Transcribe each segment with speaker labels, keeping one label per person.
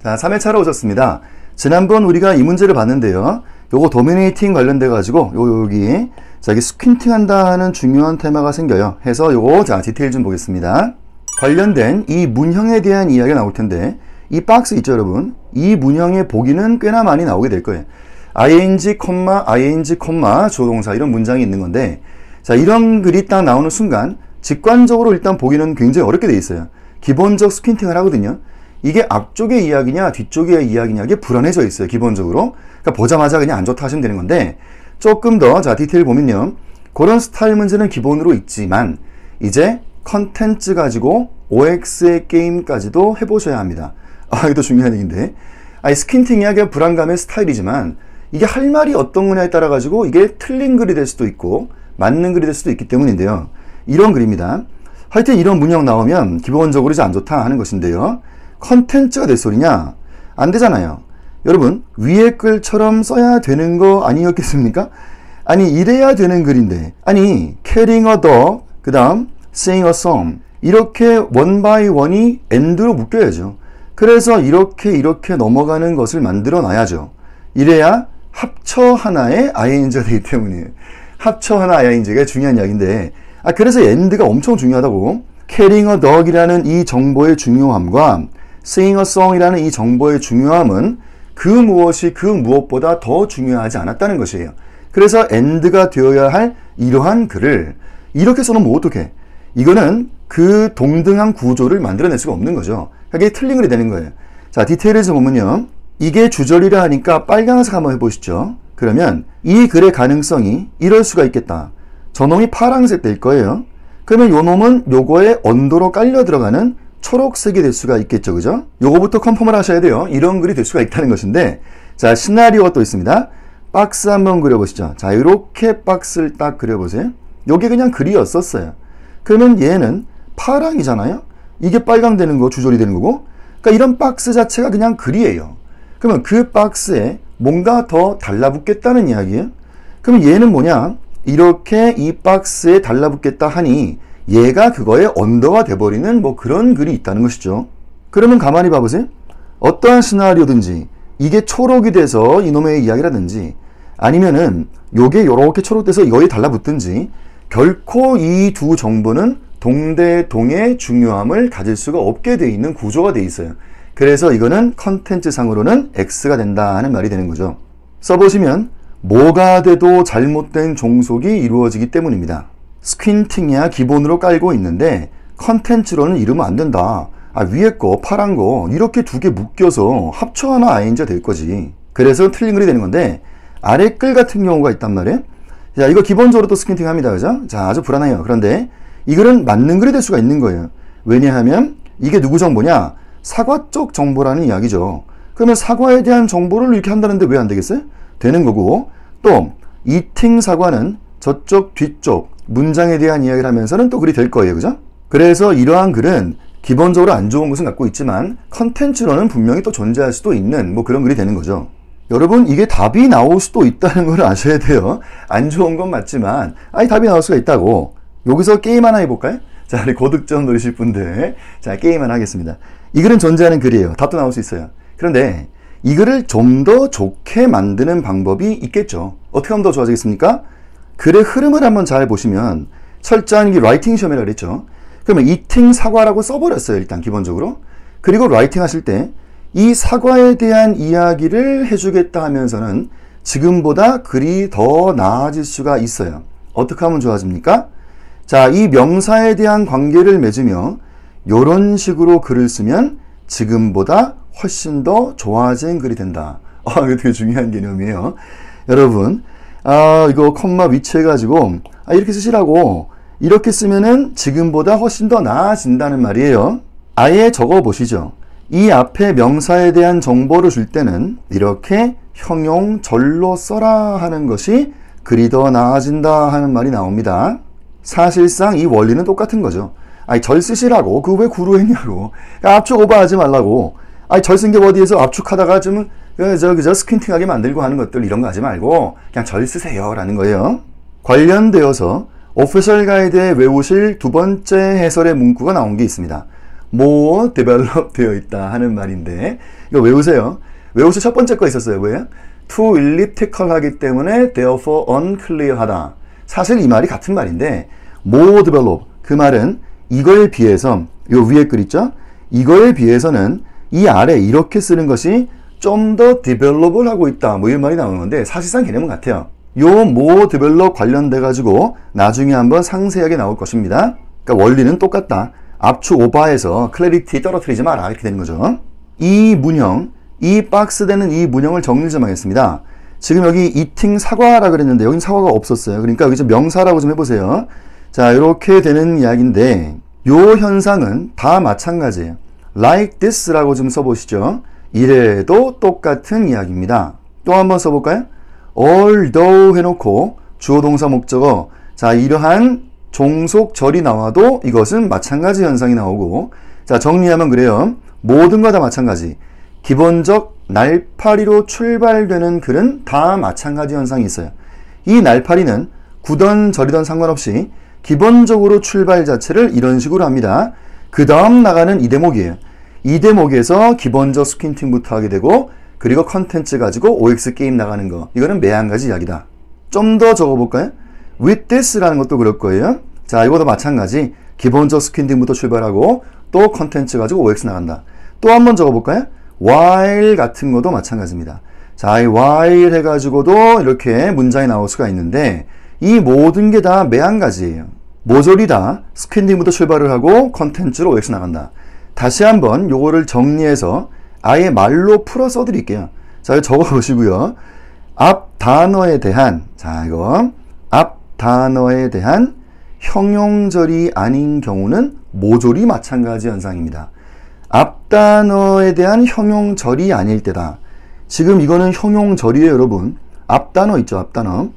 Speaker 1: 자, 3회차로 오셨습니다. 지난번 우리가 이 문제를 봤는데요. 요거 도미네이팅 관련돼 가지고 여기 자, 여기 스퀸팅 한다는 중요한 테마가 생겨요. 해서 요거 자, 디테일 좀 보겠습니다. 관련된 이 문형에 대한 이야기가 나올 텐데 이 박스 있죠, 여러분? 이 문형의 보기는 꽤나 많이 나오게 될 거예요. ing, ing, 조동사 이런 문장이 있는 건데 자, 이런 글이 딱 나오는 순간 직관적으로 일단 보기는 굉장히 어렵게 돼 있어요. 기본적 스퀸팅을 하거든요. 이게 앞쪽의 이야기냐 뒤쪽의 이야기냐 이게 불안해져 있어요, 기본적으로. 그러니까 보자마자 그냥 안 좋다 하시면 되는 건데 조금 더 자, 디테일 보면요. 그런 스타일 문제는 기본으로 있지만 이제 컨텐츠 가지고 OX의 게임까지도 해보셔야 합니다. 이것도 중요한 얘기인데 스퀸팅 이야기가 불안감의 스타일이지만 이게 할 말이 어떤 거냐에 따라 가지고 이게 틀린 글이 될 수도 있고 맞는 글이 될 수도 있기 때문인데요. 이런 글입니다. 하여튼 이런 문형 나오면 기본적으로 이제 안 좋다 하는 것인데요. 컨텐츠가 될 소리냐? 안 되잖아요. 여러분, 위에 글처럼 써야 되는 거 아니었겠습니까? 아니, 이래야 되는 글인데. 아니, carrying a dog, 그 다음 sing a song. 이렇게 one by one이 end로 묶여야죠. 그래서 이렇게 넘어가는 것을 만들어 놔야죠. 이래야 합쳐 하나의 ing가 되기 때문이에요. 합쳐 하나 ing가 중요한 이야기인데 그래서 end가 엄청 중요하다고. carrying a dog이라는 이 정보의 중요함과 sing a song이라는 이 정보의 중요함은 그 무엇이 그 무엇보다 더 중요하지 않았다는 것이에요. 그래서 end가 되어야 할 이러한 글을 이렇게 써놓으면 어떡해? 이거는 그 동등한 구조를 만들어낼 수가 없는 거죠. 이게 틀린 글이 되는 거예요. 자, 디테일을 좀 보면요. 이게 주절이라 하니까 빨간색 한번 해보시죠. 그러면 이 글의 가능성이 이럴 수가 있겠다. 저놈이 파란색 될 거예요. 그러면 요 놈은 요거에 언더로 깔려 들어가는 초록색이 될 수가 있겠죠, 그죠? 요거부터 컨펌을 하셔야 돼요. 이런 글이 될 수가 있다는 것인데 자, 시나리오가 또 있습니다. 박스 한번 그려보시죠. 자, 이렇게 박스를 딱 그려보세요. 요게 그냥 글이었었어요. 그러면 얘는 파랑이잖아요. 이게 빨강 되는 거, 주절이 되는 거고. 그러니까 이런 박스 자체가 그냥 글이에요. 그러면 그 박스에 뭔가 더 달라붙겠다는 이야기예요. 그러면 얘는 뭐냐? 이렇게 이 박스에 달라붙겠다 하니 얘가 그거에 언더가 돼버리는 뭐 그런 글이 있다는 것이죠. 그러면 가만히 봐보세요. 어떠한 시나리오든지 이게 초록이 돼서 이놈의 이야기라든지 아니면은 요게 요렇게 초록돼서 이거에 달라붙든지 결코 이 두 정보는 동대동의 중요함을 가질 수가 없게 돼 있는 구조가 돼 있어요. 그래서 이거는 컨텐츠 상으로는 X가 된다 하는 말이 되는 거죠. 써보시면 뭐가 돼도 잘못된 종속이 이루어지기 때문입니다. 스퀸팅이야 기본으로 깔고 있는데 컨텐츠로는 이러면 안 된다. 위에 거 파란 거 이렇게 두 개 묶여서 합쳐 하나 ing가 될 거지. 그래서 틀린 글이 되는 건데 아래 글 같은 경우가 있단 말이에요. 자, 이거 기본적으로 또 스퀸팅 합니다. 그죠? 자, 아주 불안해요. 그런데 이 글은 맞는 글이 될 수가 있는 거예요. 왜냐하면 이게 누구 정보냐? 사과 쪽 정보라는 이야기죠. 그러면 사과에 대한 정보를 이렇게 한다는데 왜 안 되겠어요? 되는 거고 또 eating 사과는 저쪽 뒤쪽 문장에 대한 이야기를 하면서는 또 글이 될 거예요. 그죠? 그래서 이러한 글은 기본적으로 안 좋은 것은 갖고 있지만 컨텐츠로는 분명히 또 존재할 수도 있는 뭐 그런 글이 되는 거죠. 여러분, 이게 답이 나올 수도 있다는 걸 아셔야 돼요. 안 좋은 건 맞지만 답이 나올 수가 있다고. 여기서 게임 하나 해볼까요? 자, 우리 고득점 노리실 분들 자, 게임 하나 하겠습니다. 이 글은 존재하는 글이에요. 답도 나올 수 있어요. 그런데 이 글을 좀 더 좋게 만드는 방법이 있겠죠. 어떻게 하면 더 좋아지겠습니까? 글의 흐름을 한번 잘 보시면 철저한 게 라이팅 시험이라고 그랬죠. 그러면 eating 사과라고 써버렸어요. 일단 기본적으로. 그리고 라이팅 하실 때 이 사과에 대한 이야기를 해주겠다 하면서는 지금보다 글이 더 나아질 수가 있어요. 어떻게 하면 좋아집니까? 자, 이 명사에 대한 관계를 맺으며 이런 식으로 글을 쓰면 지금보다 훨씬 더 좋아진 글이 된다. 이거 되게 중요한 개념이에요. 여러분, 이거 컴마 위치해가지고 이렇게 쓰시라고. 이렇게 쓰면은 지금보다 훨씬 더 나아진다는 말이에요. 아예 적어 보시죠. 이 앞에 명사에 대한 정보를 줄 때는 이렇게 형용절로 써라 하는 것이 글이 더 나아진다 하는 말이 나옵니다. 사실상 이 원리는 똑같은 거죠. 절 쓰시라고. 그 왜 구로 했냐고. 압축 오버하지 말라고. 절 쓴 게 어디에서 압축하다가 좀 그저 스퀸팅하게 만들고 하는 것들 이런 거 하지 말고 그냥 절 쓰세요 라는 거예요. 관련되어서 오피셜 가이드에 외우실 두 번째 해설의 문구가 나온 게 있습니다. more develop 되어 있다 하는 말인데 이거 외우세요. 외우시 첫 번째 거 있었어요. 뭐예요? too elliptical 하기 때문에 therefore unclear 하다. 사실 이 말이 같은 말인데 more develop 그 말은 이거에 비해서 요 위에 글 있죠? 이거에 비해서는 이 아래 이렇게 쓰는 것이 좀 더 develop을 하고 있다. 뭐 이런 말이 나오는 건데 사실상 개념은 같아요. 요 more develop 관련돼 가지고 나중에 한번 상세하게 나올 것입니다. 그러니까 원리는 똑같다. 압축 오버해서 클래리티 떨어뜨리지 마라. 이렇게 되는 거죠. 이 문형, 이 박스 되는 이 문형을 정리 좀 하겠습니다. 지금 여기 eating 사과라 그랬는데 여긴 사과가 없었어요. 그러니까 여기 좀 명사라고 좀 해보세요. 자, 이렇게 되는 이야기인데 요 현상은 다 마찬가지예요. like this라고 좀 써보시죠. 이래도 똑같은 이야기입니다. 또 한번 써볼까요? although 해놓고 주어 동사 목적어 자 이러한 종속절이 나와도 이것은 마찬가지 현상이 나오고 자 정리하면 그래요. 모든 거 다 마찬가지. 기본적 날파리로 출발되는 글은 다 마찬가지 현상이 있어요. 이 날파리는 구던 절이던 상관없이 기본적으로 출발 자체를 이런 식으로 합니다. 그 다음 나가는 이 대목이에요. 이 대목에서 기본적 스퀸팅부터 하게 되고 그리고 컨텐츠 가지고 OX 게임 나가는 거. 이거는 매한가지 이야기다. 좀 더 적어볼까요? with this라는 것도 그럴 거예요. 자, 이것도 마찬가지. 기본적 스퀸팅부터 출발하고 또 컨텐츠 가지고 OX 나간다. 또 한번 적어볼까요? while 같은 것도 마찬가지입니다. 자, 이 while 해가지고도 이렇게 문장이 나올 수가 있는데 이 모든 게 다 매한가지예요. 모조리 다 스퀸팅부터 출발을 하고 컨텐츠로 OX 나간다. 다시 한번 요거를 정리해서 아예 말로 풀어 써드릴게요. 자, 이거 적어보시고요. 앞 단어에 대한, 자, 이거, 앞 단어에 대한 형용절이 아닌 경우는 모조리 마찬가지 현상입니다. 앞 단어에 대한 형용절이 아닐 때다. 지금 이거는 형용절이에요, 여러분. 앞 단어 있죠, 앞 단어.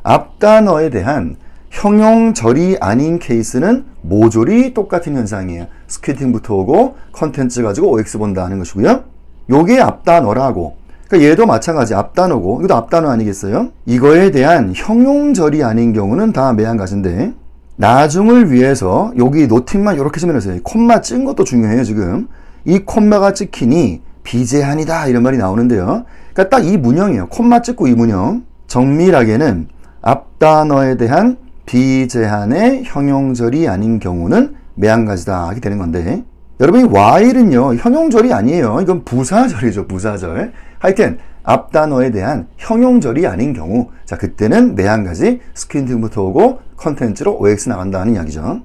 Speaker 1: 앞 단어에 대한 형용절이 아닌 케이스는 모조리 똑같은 현상이에요. 스퀴팅부터 오고 컨텐츠 가지고 OX 본다 하는 것이고요. 요게 앞단어라고. 그러니까 얘도 마찬가지 앞단어고 이것도 앞단어 아니겠어요? 이거에 대한 형용절이 아닌 경우는 다 매한가지인데 나중을 위해서 여기 노팅만 이렇게 좀 해놓으세요. 콤마 찍은 것도 중요해요. 지금 이 콤마가 찍히니 비제한이다 이런 말이 나오는데요. 그러니까 딱 이 문형이에요. 콤마 찍고 이 문형. 정밀하게는 앞단어에 대한 비제한의 형용절이 아닌 경우는 매한가지다 하게 되는 건데 여러분 이 while은요 형용절이 아니에요. 이건 부사절이죠. 부사절. 하여튼 앞단어에 대한 형용절이 아닌 경우 자 그때는 매한가지 스퀸팅부터 오고 컨텐츠로 OX 나간다는 이야기죠.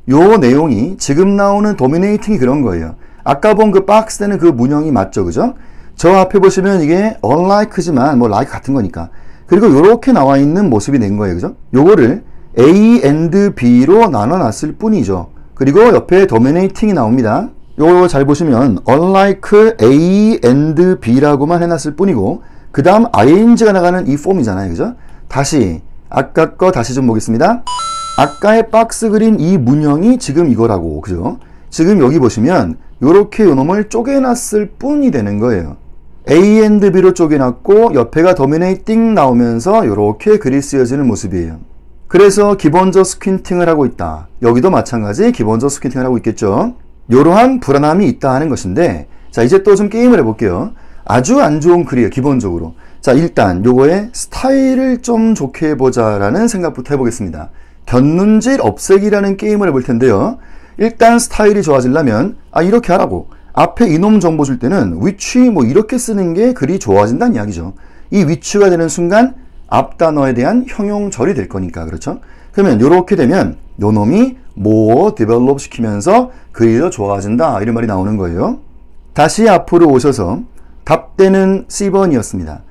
Speaker 1: 요 내용이 지금 나오는 도미네이팅이 그런 거예요. 아까 본 그 박스 되는 그 문형이 맞죠. 그죠? 저 앞에 보시면 이게 unlike지만 뭐 like 같은 거니까 그리고 요렇게 나와 있는 모습이 된 거예요. 그죠? 요거를 A and B로 나눠놨을 뿐이죠. 그리고 옆에 dominating이 나옵니다. 요거 잘 보시면 unlike A and B라고만 해놨을 뿐이고 그 다음 ing가 나가는 이 폼이잖아요. 그죠? 다시 아까 거 다시 좀 보겠습니다. 아까의 박스 그린 이 문형이 지금 이거라고. 그죠? 지금 여기 보시면 요렇게 요놈을 쪼개놨을 뿐이 되는 거예요. A and B로 쪼개놨고 옆에가 dominating 나오면서 요렇게 글이 쓰여지는 모습이에요. 그래서 기본적 스퀸팅을 하고 있다. 여기도 마찬가지 기본적 스퀸팅을 하고 있겠죠. 이러한 불안함이 있다 하는 것인데 자 이제 또 좀 게임을 해볼게요. 아주 안 좋은 글이에요. 기본적으로. 자 일단 요거의 스타일을 좀 좋게 해보자 라는 생각부터 해보겠습니다. 견눈질 없애기라는 게임을 해볼 텐데요. 일단 스타일이 좋아지려면 이렇게 하라고. 앞에 이놈 정보 줄 때는 which 뭐 이렇게 쓰는 게 글이 좋아진다는 이야기죠. 이 which가 되는 순간 앞 단어에 대한 형용절이 될 거니까 그렇죠? 그러면 이렇게 되면 요 놈이 more develop 시키면서 글이 더 좋아진다 이런 말이 나오는 거예요. 다시 앞으로 오셔서 답대는 C번이었습니다.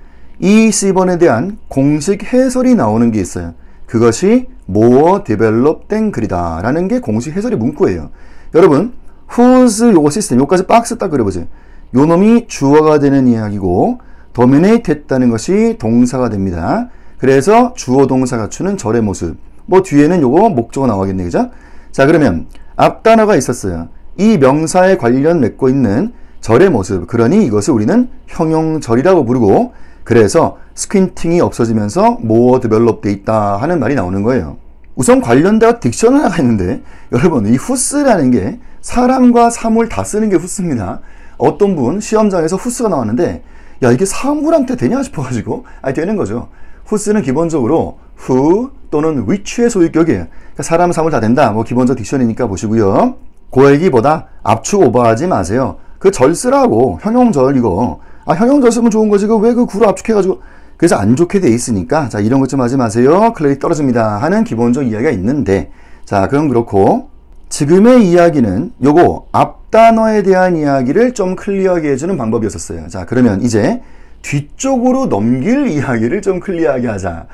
Speaker 1: 이 C번에 대한 공식 해설이 나오는 게 있어요. 그것이 more develop 된 글이다 라는 게 공식 해설이 문구예요. 여러분 whose 요거 시스템 요까지 박스 딱 그려보세요. 요 놈이 주어가 되는 이야기고 dominate 했다는 것이 동사가 됩니다. 그래서 주어 동사 갖추는 절의 모습. 뭐 뒤에는 요거 목적어 나오겠네. 그죠? 자 그러면 앞 단어가 있었어요. 이 명사에 관련 맺고 있는 절의 모습. 그러니 이것을 우리는 형용절이라고 부르고 그래서 스퀸팅이 없어지면서 more develop 돼 있다 하는 말이 나오는 거예요. 우선 관련된 딕션 하나가 있는데 여러분 이 whose라는 게 사람과 사물 다 쓰는 게 후스입니다. 어떤 분 시험장에서 후스가 나왔는데 야 이게 사물한테 되냐 싶어가지고 아니 되는 거죠. 후스는 기본적으로 who 또는 which의 소유격이에요. 그러니까 사람, 사물 다 된다. 뭐 기본적 딕션이니까 보시고요. 고얘기보다 압축 오버하지 마세요. 그 절 쓰라고 형용절 이거 형용절 쓰면 좋은 거지 왜 그 구로 압축해가지고 그래서 안 좋게 돼 있으니까 자 이런 것 좀 하지 마세요. 클레딧 떨어집니다 하는 기본적 이야기가 있는데 자 그럼 그렇고 지금의 이야기는 요거 앞 단어에 대한 이야기를 좀 클리어하게 해주는 방법이었었어요. 자 그러면 이제 뒤쪽으로 넘길 이야기를 좀 클리어하게 하자.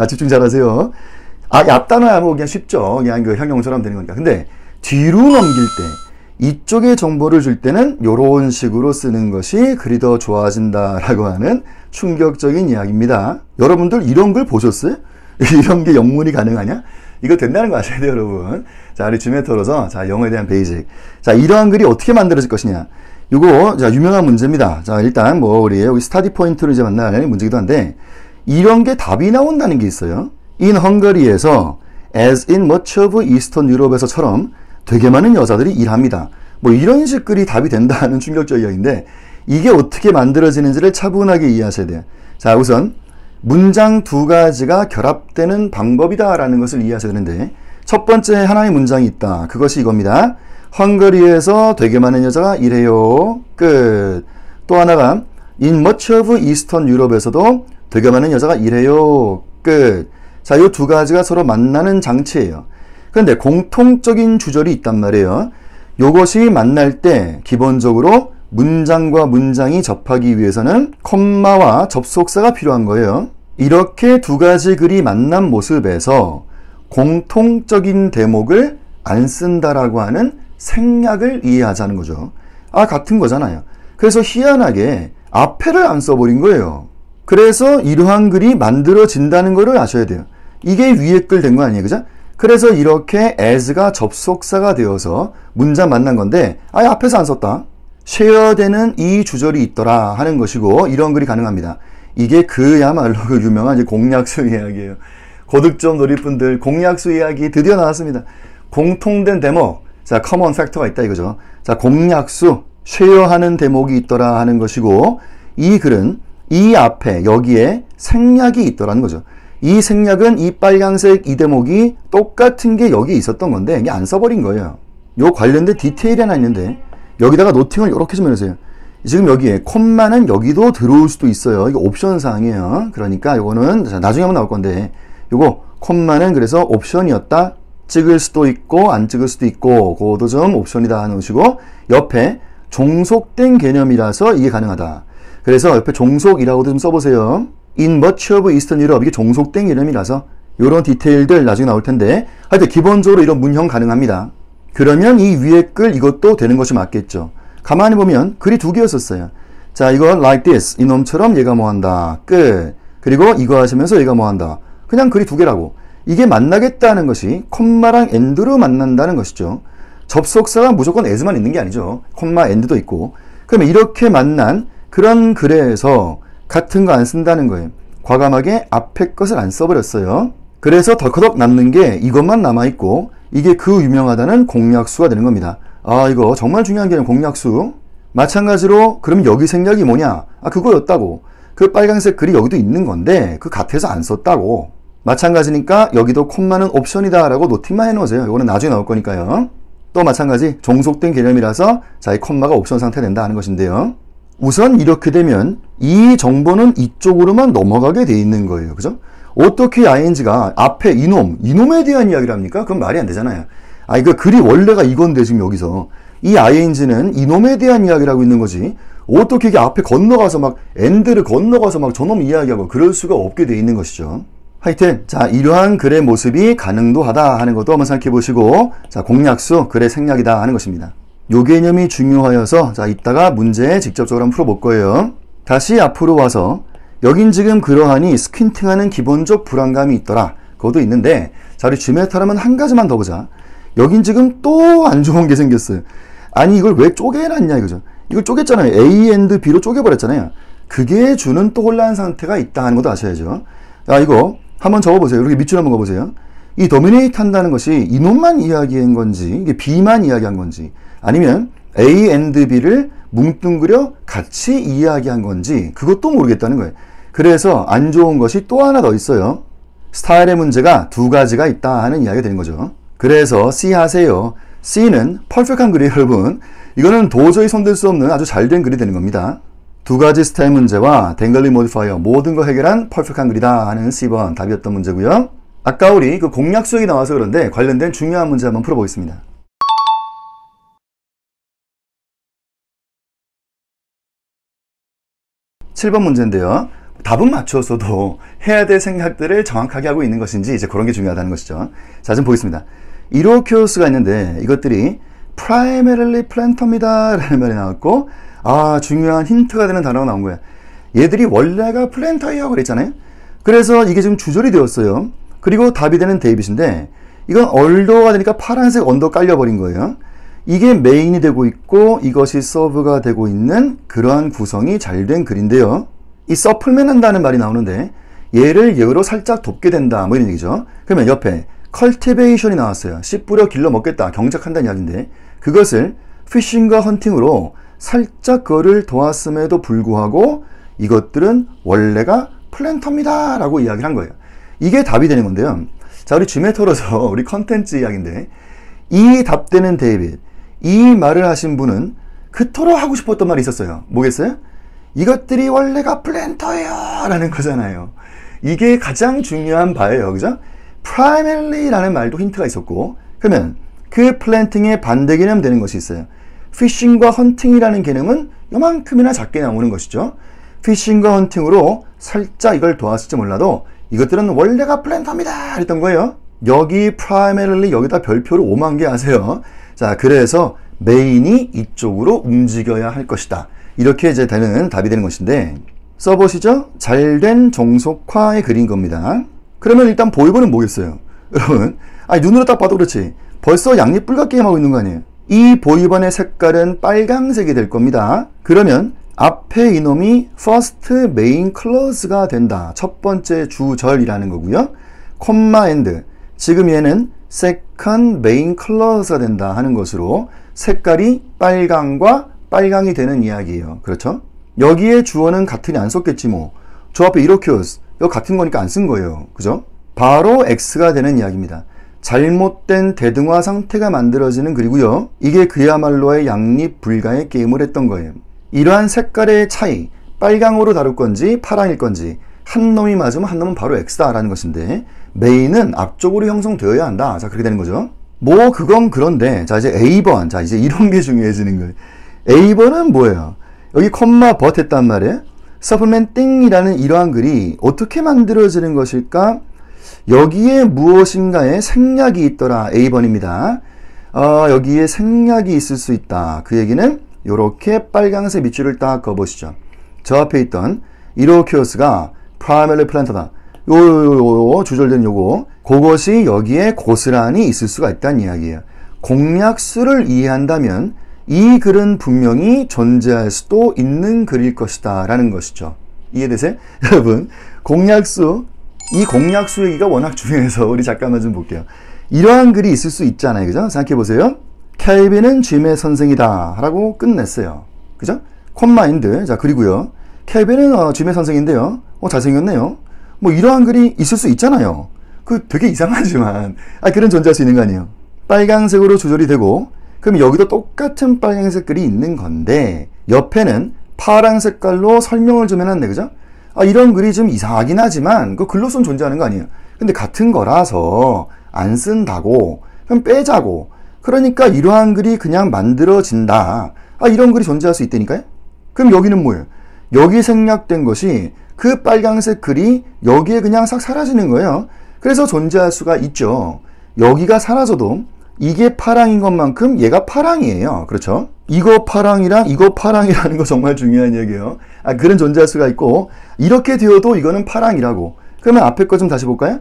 Speaker 1: 집중 잘하세요. 앞 단어야 뭐 그냥 쉽죠. 그냥 그 형용처럼 되는 거니까. 근데 뒤로 넘길 때 이쪽에 정보를 줄 때는 요런 식으로 쓰는 것이 그리 더 좋아진다라고 하는 충격적인 이야기입니다. 여러분들 이런 걸 보셨어요? 이런 게 영문이 가능하냐? 이거 된다는 거 아셔야 돼요, 여러분. 자, 우리 주메터로서 자, 영어에 대한 베이직. 자, 이러한 글이 어떻게 만들어질 것이냐? 요거 자, 유명한 문제입니다. 자, 일단 뭐 우리 여기 스타디 포인트를 이제 만날 문제기도 한데 이런 게 답이 나온다는 게 있어요. In Hungary에서 as in much of Eastern Europe에서처럼 되게 많은 여자들이 일합니다. 뭐 이런 식 글이 답이 된다는 충격적 이야기인데 이게 어떻게 만들어지는지를 차분하게 이해하셔야 돼요. 자, 우선 문장 두 가지가 결합되는 방법이다라는 것을 이해하셔야 되는데 첫 번째 하나의 문장이 있다. 그것이 이겁니다. 헝가리에서 되게 많은 여자가 일해요. 끝. 또 하나가 in much of Eastern Europe에서도 되게 많은 여자가 일해요. 끝. 자, 이 두 가지가 서로 만나는 장치예요. 그런데 공통적인 주절이 있단 말이에요. 요것이 만날 때 기본적으로 문장과 문장이 접하기 위해서는 콤마와 접속사가 필요한 거예요. 이렇게 두 가지 글이 만난 모습에서 공통적인 대목을 안 쓴다라고 하는 생략을 이해하자는 거죠. 같은 거잖아요. 그래서 희한하게 앞에를 안 써버린 거예요. 그래서 이러한 글이 만들어진다는 것을 아셔야 돼요. 이게 위에 글 된 거 아니에요, 그죠? 그래서 이렇게 as가 접속사가 되어서 문장 만난 건데 앞에서 안 썼다. 쉐어되는 이 주절이 있더라 하는 것이고 이런 글이 가능합니다. 이게 그야말로 그 유명한 이제 공약수 이야기예요. 고득점 놀이분들 공약수 이야기 드디어 나왔습니다. 공통된 대목, 자 common factor가 있다 이거죠. 자 공약수, 쉐어하는 대목이 있더라 하는 것이고 이 글은 이 앞에 여기에 생략이 있더라는 거죠. 이 생략은 이 빨간색 이 대목이 똑같은 게 여기 있었던 건데 이게 안 써버린 거예요. 요 관련된 디테일이 하나 있는데 여기다가 노팅을 이렇게 좀 해주세요. 지금 여기에 콤마는 여기도 들어올 수도 있어요. 이거 옵션 사항이에요. 그러니까 요거는 나중에 한번 나올 건데 요거 콤마는 그래서 옵션이었다. 찍을 수도 있고 안 찍을 수도 있고 그것도 좀 옵션이다 하는 것이고 옆에 종속된 개념이라서 이게 가능하다. 그래서 옆에 종속이라고도 좀 써보세요. In much of Eastern Europe 이게 종속된 개념이라서 이런 디테일들 나중에 나올 텐데 하여튼 기본적으로 이런 문형 가능합니다. 그러면 이 위에 글 이것도 되는 것이 맞겠죠. 가만히 보면 글이 두 개였었어요. 자 이거 like this 이놈처럼 얘가 뭐한다 끝. 그리고 이거 하시면서 얘가 뭐한다. 그냥 글이 두 개라고. 이게 만나겠다는 것이 콤마랑 end로 만난다는 것이죠. 접속사가 무조건 as만 있는 게 아니죠. 콤마 end도 있고. 그러면 이렇게 만난 그런 글에서 같은 거 안 쓴다는 거예요. 과감하게 앞에 것을 안 써버렸어요. 그래서 덜커덕 남는 게 이것만 남아있고 이게 그 유명하다는 공약수가 되는 겁니다. 이거 정말 중요한 개념 공약수. 마찬가지로 그럼 여기 생략이 뭐냐? 그거였다고. 그 빨간색 글이 여기도 있는 건데 그 같아서 안 썼다고. 마찬가지니까 여기도 콤마는 옵션이다 라고 노팅만 해놓으세요. 이거는 나중에 나올 거니까요. 또 마찬가지 종속된 개념이라서 자, 이 콤마가 옵션 상태 된다 하는 것인데요. 우선 이렇게 되면 이 정보는 이쪽으로만 넘어가게 돼 있는 거예요. 그죠? 어떻게 ing가 앞에 이놈에 대한 이야기를 합니까? 그건 말이 안 되잖아요. 이거 글이 원래가 이건데 지금 여기서 이 ing는 이놈에 대한 이야기를 하고 있는 거지 어떻게 이게 앞에 건너가서 막 end를 건너가서 막 저놈 이야기하고 그럴 수가 없게 돼 있는 것이죠. 하여튼 자 이러한 글의 모습이 가능도 하다 하는 것도 한번 생각해 보시고 자 공약수 글의 생략이다 하는 것입니다. 요 개념이 중요하여서 자 이따가 문제 직접적으로 한번 풀어볼 거예요. 다시 앞으로 와서 여긴 지금 그러하니 스퀸팅하는 기본적 불안감이 있더라. 그것도 있는데 자 우리 주메타라면 한 가지만 더 보자. 여긴 지금 또 안 좋은 게 생겼어요. 아니 이걸 왜 쪼개놨냐 이거죠. 이걸 쪼갰잖아요. A and B로 쪼개버렸잖아요. 그게 주는 또 혼란 상태가 있다 하는 것도 아셔야죠. 이거 한번 적어보세요. 이렇게 밑줄 한번 가보세요. 이 도미네이트 한다는 것이 이놈만 이야기한 건지 이게 B만 이야기한 건지 아니면 A and B를 뭉뚱그려 같이 이야기한 건지 그것도 모르겠다는 거예요. 그래서 안 좋은 것이 또 하나 더 있어요. 스타일의 문제가 두 가지가 있다 하는 이야기가 되는 거죠. 그래서 C 하세요. C는 퍼펙트한 글이에요, 여러분. 이거는 도저히 손댈 수 없는 아주 잘된 글이 되는 겁니다. 두 가지 스타일 문제와 댕글리 모디파이어 모든 걸 해결한 퍼펙트한 글이다 하는 C번 답이었던 문제고요. 아까 우리 그 공략 수역이 나와서 그런데 관련된 중요한 문제 한번 풀어보겠습니다. 7번 문제인데요. 답은 맞췄어도 해야 될 생각들을 정확하게 하고 있는 것인지 이제 그런 게 중요하다는 것이죠. 자, 좀 보겠습니다. 이로큐어스가 있는데 이것들이 primarily planter입니다 라는 말이 나왔고, 중요한 힌트가 되는 단어가 나온 거야. 얘들이 원래가 플랜터예요 그랬잖아요. 그래서 이게 지금 주절이 되었어요. 그리고 답이 되는 데이빗인데 이건 얼더가 되니까 파란색 언더 깔려버린 거예요. 이게 메인이 되고 있고 이것이 서브가 되고 있는 그러한 구성이 잘 된 글인데요. 이 서플맨 한다는 말이 나오는데 얘를 얘로 살짝 돕게 된다 뭐 이런 얘기죠. 그러면 옆에 컬티베이션이 나왔어요. 씨 뿌려 길러 먹겠다, 경작한다는 이야기인데 그것을 피싱과 헌팅으로 살짝 그거를 도왔음에도 불구하고 이것들은 원래가 플랜터입니다 라고 이야기를 한 거예요. 이게 답이 되는 건데요. 자, 우리 줌에 털어서 우리 컨텐츠 이야기인데 이 답되는 데이빗, 이 말을 하신 분은 그토록 하고 싶었던 말이 있었어요. 뭐겠어요? 이것들이 원래가 플랜터예요 라는 거잖아요. 이게 가장 중요한 바예요. 그죠? primarily 라는 말도 힌트가 있었고, 그러면 그 플랜팅의 반대 개념 되는 것이 있어요. 피싱과 헌팅이라는 개념은 요만큼이나 작게 나오는 것이죠. 피싱과 헌팅으로 살짝 이걸 도왔을지 몰라도 이것들은 원래가 플랜터입니다 했던 거예요. 여기 primarily 여기다 별표를 5만 개 하세요. 자, 그래서 메인이 이쪽으로 움직여야 할 것이다. 이렇게 이제 되는 답이 되는 것인데, 써보시죠. 잘된 종속화의 글인 겁니다. 그러면 일단 보이버는 뭐겠어요? 여러분, 눈으로 딱 봐도 그렇지. 벌써 양립불가 게임하고 있는 거 아니에요? 이 보이번의 색깔은 빨강색이 될 겁니다. 그러면 앞에 이놈이 first main clause가 된다. 첫 번째 주절이라는 거고요. 콤마 and. 지금 얘는 second main clause가 된다 하는 것으로 색깔이 빨강과 빨강이 되는 이야기예요. 그렇죠? 여기에 주어는 같으니 안 썼겠지 뭐. 저 앞에 이로큐어스. 이거 같은 거니까 안 쓴 거예요. 그죠? 바로 X가 되는 이야기입니다. 잘못된 대등화 상태가 만들어지는 글이고요. 이게 그야말로의 양립 불가의 게임을 했던 거예요. 이러한 색깔의 차이, 빨강으로 다룰 건지 파랑일 건지 한 놈이 맞으면 한 놈은 바로 X다라는 것인데 메인은 앞쪽으로 형성되어야 한다. 자, 그렇게 되는 거죠. 뭐 그건 그런데 자, 이제 A번. 자, 이제 이런 게 중요해지는 거예요. A번은 뭐예요? 여기 콤마 벗 했단 말이에요. 서플멘팅이라는 이러한 글이 어떻게 만들어지는 것일까? 여기에 무엇인가의 생략이 있더라. A번입니다. 여기에 생략이 있을 수 있다. 그 얘기는 이렇게 빨강색 밑줄을 딱 그어보시죠. 저 앞에 있던 이로큐어스가 primarily planter다. 요 주절된 요거, 그것이 여기에 고스란히 있을 수가 있다는 이야기예요. 공략수를 이해한다면 이 글은 분명히 존재할 수도 있는 글일 것이다 라는 것이죠. 이해되세요? 여러분, 공략수, 이 공략수 얘기가 워낙 중요해서 우리 잠깐만 좀 볼게요. 이러한 글이 있을 수 있잖아요. 그죠? 생각해보세요. 켈빈은 짐의 선생이다 라고 끝냈어요. 그죠? 콤마인드. 자, 그리고요. 켈빈은 짐의 선생인데요. 잘생겼네요. 뭐 이러한 글이 있을 수 있잖아요. 그 되게 이상하지만 그런 존재할 수 있는 거 아니에요. 빨강색으로 조절이 되고, 그럼 여기도 똑같은 빨강색 글이 있는 건데 옆에는 파란 색깔로 설명을 좀 해놨네. 그죠? 이런 글이 좀 이상하긴 하지만 그 글로서는 존재하는 거 아니에요. 근데 같은 거라서 안 쓴다고, 그럼 빼자고. 그러니까 이러한 글이 그냥 만들어진다. 이런 글이 존재할 수 있다니까요. 그럼 여기는 뭐예요? 여기 생략된 것이 그 빨강색 글이 여기에 그냥 싹 사라지는 거예요. 그래서 존재할 수가 있죠. 여기가 사라져도 이게 파랑인 것만큼 얘가 파랑이에요. 그렇죠? 이거 파랑이랑 이거 파랑이라는 거 정말 중요한 얘기예요. 그런 존재할 수가 있고, 이렇게 되어도 이거는 파랑이라고. 그러면 앞에 거 좀 다시 볼까요?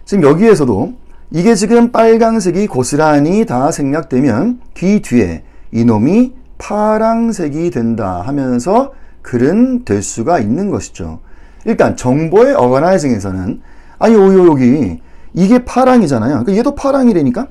Speaker 1: 지금 여기에서도 이게 지금 빨강색이 고스란히 다 생략되면 뒤 뒤에 이놈이 파랑색이 된다 하면서 글은 될 수가 있는 것이죠. 일단 정보의 어거나이징에서는 여기 이게 파랑이잖아요. 그러니까 얘도 파랑이라니까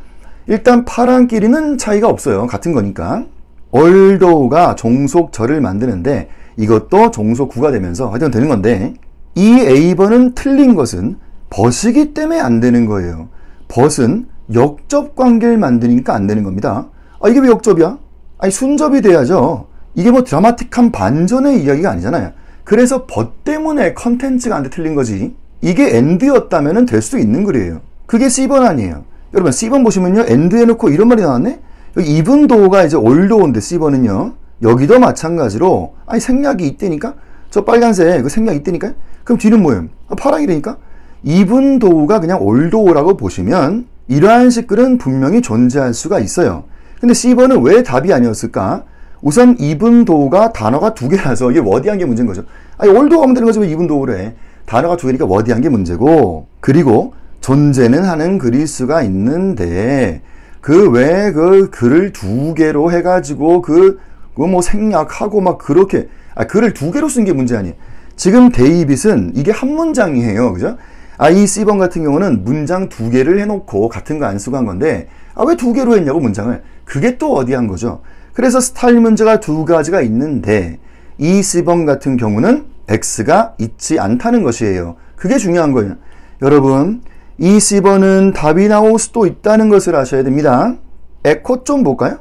Speaker 1: 일단 파랑끼리는 차이가 없어요. 같은 거니까. althouggh가 종속절을 만드는데 이것도 종속구가 되면서 하여튼 되는 건데, 이 A번은 틀린 것은 but이기 때문에 안 되는 거예요. but은 역접 관계를 만드니까 안 되는 겁니다. 아, 이게 왜 역접이야? 아니, 순접이 돼야죠. 이게 뭐 드라마틱한 반전의 이야기가 아니잖아요. 그래서 but 때문에 컨텐츠가 안 돼 틀린 거지. 이게 and였다면 될 수도 있는 글이에요. 그게 C번 아니에요. 여러분 C번 보시면요, and 해놓고 이런 말이 나왔네? 여기 even though가 이제 althoughn데 C번은요, 여기도 마찬가지로 아니 생략이 있다니까? 저 빨간색 그 생략이 있다니까? 그럼 뒤는 뭐예요? 파랑이라니까? even though가 그냥 although라고 보시면 이러한 식글은 분명히 존재할 수가 있어요. 근데 C번은 왜 답이 아니었을까? 우선 even though가 단어가 두 개라서 이게 워디한 게 문제인 거죠. 아니 although 하면 되는 거지 왜 even though를 해? 단어가 두 개니까 워디한 게 문제고, 그리고 존재는 하는 글일 수가 있는데 그 왜 그 글을 두 개로 해가지고 그 뭐 생략하고 막 그렇게 글을 두 개로 쓴 게 문제 아니에요. 지금 데이빗은 이게 한 문장이에요, 그죠? 이 C번 같은 경우는 문장 두 개를 해놓고 같은 거 안 쓰고 한 건데 왜 두 개로 했냐고 문장을. 그게 또 어디한 거죠. 그래서 스타일 문제가 두 가지가 있는데 이 C번 같은 경우는 X가 있지 않다는 것이에요. 그게 중요한 거예요. 여러분, 이 C번은 답이 나올 수도 있다는 것을 아셔야 됩니다. 에코 좀 볼까요?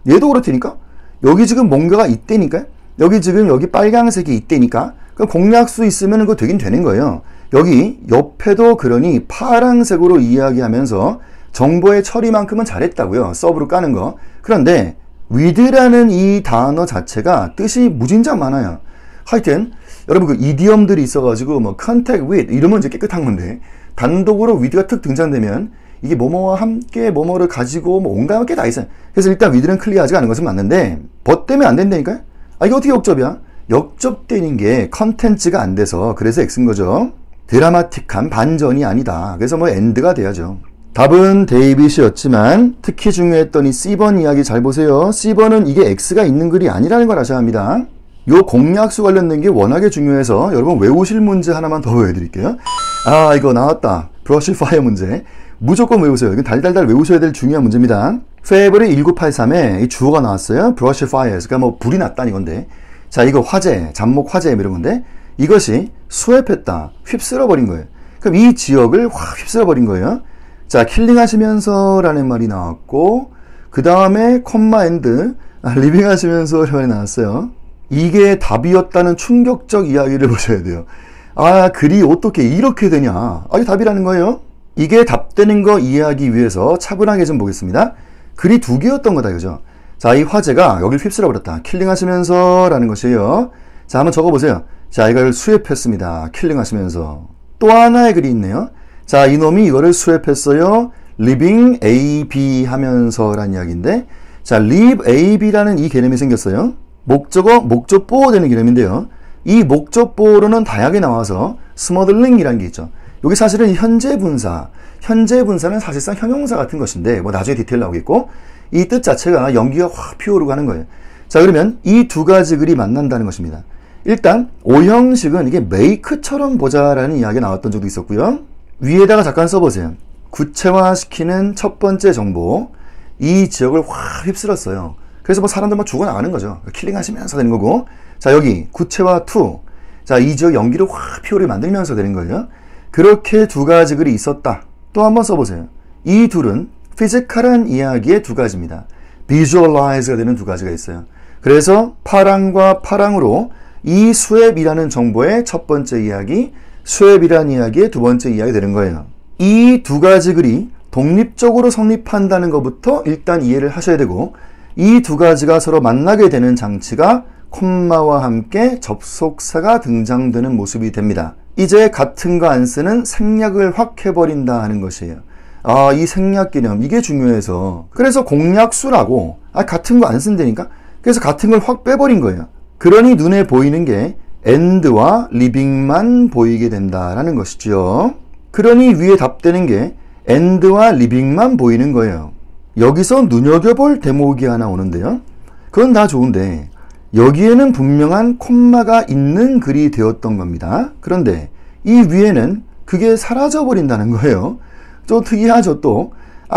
Speaker 1: 얘도 그렇다니까? 여기 지금 뭔가가 있다니까요? 여기 지금 여기 빨간색이 있다니까? 그럼 공약수 있으면 그거 되긴 되는 거예요. 여기 옆에도 그러니 파란색으로 이야기하면서 정보의 처리만큼은 잘했다고요. 서브로 까는 거. 그런데 with라는 이 단어 자체가 뜻이 무진장 많아요. 하여튼 여러분 그 이디엄들이 있어가지고 뭐 contact with 이러면 이제 깨끗한 건데, 단독으로 with가 툭 등장되면 이게 뭐뭐와 함께 뭐뭐를 가지고 뭐 온갖 게 다 있어요. 그래서 일단 with는 클리어하지 않은 것은 맞는데 but 때문에 안 된다니까요? 이게 어떻게 역접이야? 역접되는 게 컨텐츠가 안 돼서 그래서 X인 거죠. 드라마틱한 반전이 아니다. 그래서 뭐 and가 돼야죠. 답은 데이빗이었지만 특히 중요했던 이 C번 이야기 잘 보세요. C번은 이게 X가 있는 글이 아니라는 걸 아셔야 합니다. 요 공약수 관련된 게 워낙에 중요해서 여러분 외우실 문제 하나만 더 보여드릴게요. 이거 나왔다. 브러쉬 파이어 문제. 무조건 외우세요. 이건 달달달 외우셔야 될 중요한 문제입니다. 페이블이 1983에 이 주어가 나왔어요. 브러쉬 파이어. 그러니까 뭐 불이 났다는 건데. 자, 이거 화재, 잡목 화재 이런 건데 이것이 스왑했다. 휩쓸어버린 거예요. 그럼 이 지역을 확 휩쓸어버린 거예요. 자, 킬링하시면서 라는 말이 나왔고, 그 다음에 콤마 앤드 리빙하시면서 라는 말이 나왔어요. 이게 답이었다는 충격적 이야기를 보셔야 돼요. 글이 어떻게 이렇게 되냐. 이게 답이라는 거예요. 이게 답되는 거 이해하기 위해서 차분하게 좀 보겠습니다. 글이 두 개였던 거다, 그죠? 자, 이 화재가 여기를 휩쓸어버렸다. 킬링하시면서 라는 것이에요. 자, 한번 적어보세요. 자, 이걸 수έπ했습니다. 킬링하시면서. 또 하나의 글이 있네요. 자, 이놈이 이거를 수έπ했어요. living AB 하면서 라는 이야기인데, 자, live AB라는 이 개념이 생겼어요. 목적어, 목적보호 되는 개념인데요. 이 목적보호로는 다양하게 나와서 스머들링이라는 게 있죠. 여기 사실은 현재 분사, 현재 분사는 사실상 형용사 같은 것인데 뭐 나중에 디테일 나오겠고, 이 뜻 자체가 연기가 확 피어오르고 하는 거예요. 자, 그러면 이 두 가지 글이 만난다는 것입니다. 일단 오형식은 이게 make처럼 보자라는 이야기가 나왔던 적도 있었고요. 위에다가 잠깐 써보세요. 구체화시키는 첫 번째 정보, 이 지역을 확 휩쓸었어요. 그래서 뭐 사람들 막 죽어나가는 거죠. 킬링하시면서 되는 거고, 자, 여기 구체화 2, 자, 이 지역 연기를 확 피어오르게 만들면서 되는 거예요. 그렇게 두 가지 글이 있었다. 또 한번 써보세요. 이 둘은 피지컬한 이야기의 두 가지입니다. visualize가 되는 두 가지가 있어요. 그래서 파랑과 파랑으로 이 수앱이라는 정보의 첫 번째 이야기, 수앱이라는 이야기의 두 번째 이야기 되는 거예요. 이 두 가지 글이 독립적으로 성립한다는 것부터 일단 이해를 하셔야 되고, 이 두 가지가 서로 만나게 되는 장치가 콤마와 함께 접속사가 등장되는 모습이 됩니다. 이제 같은 거 안 쓰는 생략을 확 해버린다 하는 것이에요. 이 생략 개념, 이게 중요해서. 그래서 공약수라고, 같은 거 안 쓴다니까? 그래서 같은 걸 확 빼버린 거예요. 그러니 눈에 보이는 게 and와 living만 보이게 된다라는 것이죠. 그러니 위에 답되는 게 and와 living만 보이는 거예요. 여기서 눈여겨볼 대목이 하나 오는데요. 그건 다 좋은데 여기에는 분명한 콤마가 있는 글이 되었던 겁니다. 그런데 이 위에는 그게 사라져 버린다는 거예요. 좀 특이하죠. 또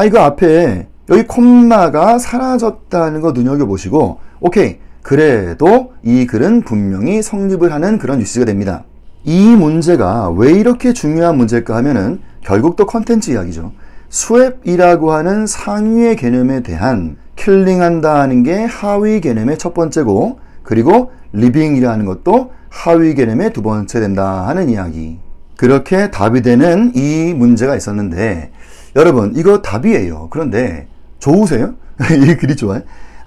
Speaker 1: 이거 앞에 여기 콤마가 사라졌다는 거 눈여겨보시고 오케이, 그래도 이 글은 분명히 성립을 하는 그런 뉴스가 됩니다. 이 문제가 왜 이렇게 중요한 문제일까 하면은 결국 또 컨텐츠 이야기죠. 스왑이라고 하는 상위의 개념에 대한 킬링한다는 게 하위 개념의 첫 번째고, 그리고 리빙이라는 것도 하위 개념의 두 번째 된다 하는 이야기. 그렇게 답이 되는 이 문제가 있었는데, 여러분 이거 답이에요. 그런데 좋으세요? 이 글이 좋아요?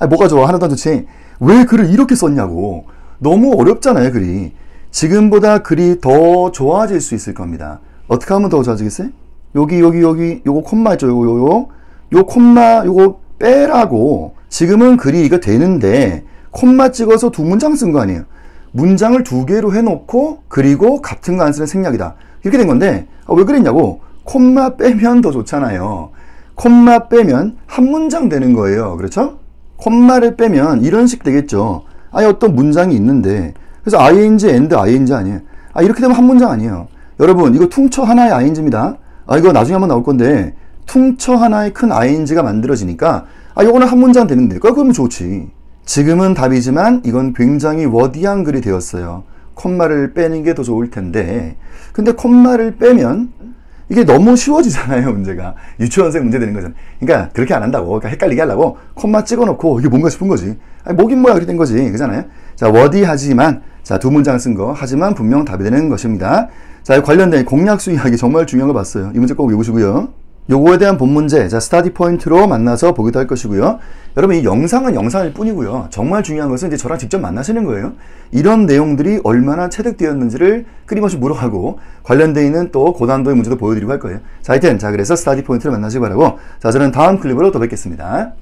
Speaker 1: 뭐가 좋아? 하나도 안 좋지. 왜 글을 이렇게 썼냐고. 너무 어렵잖아요, 글이. 지금보다 글이 더 좋아질 수 있을 겁니다. 어떻게 하면 더 좋아지겠어요? 여기 요거 콤마 있죠? 요 콤마 요거 빼라고. 지금은 글이 이거 되는데 콤마 찍어서 두 문장 쓴 거 아니에요. 문장을 두 개로 해놓고 그리고 같은 거 안 쓰는 생략이다. 이렇게 된 건데 왜 그랬냐고. 콤마 빼면 더 좋잖아요. 콤마 빼면 한 문장 되는 거예요. 그렇죠? 콤마를 빼면 이런 식 되겠죠. 아예 어떤 문장이 있는데, 그래서 ing, and, ing 아니에요. 이렇게 되면 한 문장 아니에요. 여러분 이거 퉁쳐 하나의 ing입니다. 이거 나중에 한번 나올 건데 퉁쳐 하나의 큰 ing가 만들어지니까 이거는 한 문장 되는데 그러면 좋지. 지금은 답이지만 이건 굉장히 워디한 글이 되었어요. 콤마를 빼는 게 더 좋을 텐데, 근데 콤마를 빼면 이게 너무 쉬워지잖아요, 문제가. 유치원생 문제 되는 거잖아요. 그러니까 그렇게 안 한다고. 그러니까 헷갈리게 하려고 콤마 찍어놓고 이게 뭔가 싶은 거지. 뭐긴 뭐야 그렇게 된 거지. 그잖아요. 자, 워디하지만, 자, 두 문장 쓴 거 하지만 분명 답이 되는 것입니다. 자, 관련된 공략수 이야기 정말 중요한 거 봤어요. 이 문제 꼭 외우시고요. 요거에 대한 본 문제, 자, 스타디 포인트로 만나서 보기도 할 것이고요. 여러분 이 영상은 영상일 뿐이고요. 정말 중요한 것은 이제 저랑 직접 만나시는 거예요. 이런 내용들이 얼마나 체득되었는지를 끊임없이 물어가고 관련되어 있는 또 고난도의 문제도 보여드리고 할 거예요. 자, 하여튼 자, 그래서 스타디 포인트를 만나시기 바라고, 자, 저는 다음 클립으로 또 뵙겠습니다.